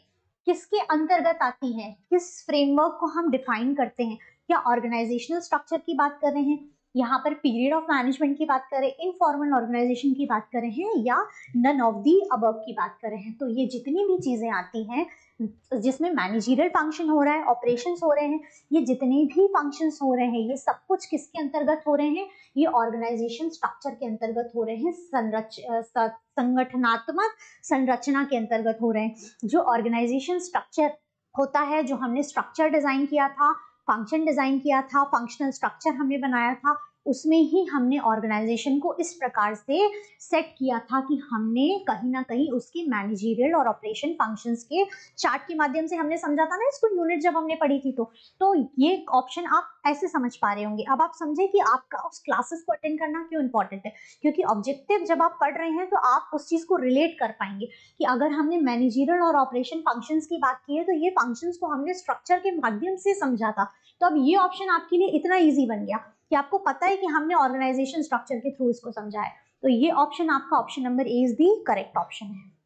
किसके अंतर्गत आती हैं? किस फ्रेमवर्क को हम डिफाइन करते हैं? क्या ऑर्गेनाइजेशनल स्ट्रक्चर की बात कर रहे हैं, यहाँ पर पीरियड ऑफ मैनेजमेंट की बात करें, इनफॉर्मल ऑर्गेनाइजेशन की बात करें हैं या नन ऑफ दी अबव की बात करें हैं, तो ये जितनी भी चीजें आती हैं जिसमें मैनेजरियल फंक्शन हो रहा है, ऑपरेशंस हो रहे हैं, ये जितने भी फंक्शंस हो रहे हैं, ये सब कुछ किसके अंतर्गत हो रहे हैं, ये ऑर्गेनाइजेशन स्ट्रक्चर के अंतर्गत हो रहे हैं, संगठनात्मक संरचना के अंतर्गत हो रहे हैं। जो ऑर्गेनाइजेशन स्ट्रक्चर होता है, जो हमने स्ट्रक्चर डिजाइन किया था, फंक्शन डिजाइन किया था, फंक्शनल स्ट्रक्चर हमने बनाया था, उसमें ही हमने ऑर्गेनाइजेशन को इस प्रकार से सेट किया था कि हमने कहीं ना कहीं उसके मैनेजरियल और ऑपरेशन फंक्शंस के चार्ट के माध्यम से हमने समझा था ना इसको यूनिट जब हमने पढ़ी थी। तो ये ऑप्शन आप ऐसे समझ पा रहे होंगे। अब आप समझे कि आपका उस क्लासेस को अटेंड करना क्यों इंपॉर्टेंट है, क्योंकि ऑब्जेक्टिव जब आप पढ़ रहे हैं तो आप उस चीज को रिलेट कर पाएंगे कि अगर हमने मैनेजरियल और ऑपरेशन फंक्शंस की बात की है तो ये फंक्शंस को हमने स्ट्रक्चर के माध्यम से समझा था। तो अब ये ऑप्शन आपके लिए इतना ईजी बन गया कि आपको पता है कि हमने ऑर्गेनाइजेशन स्ट्रक्चर के थ्रू इसको समझा है। तो ये ऑप्शन आपका option number A is the correct option है।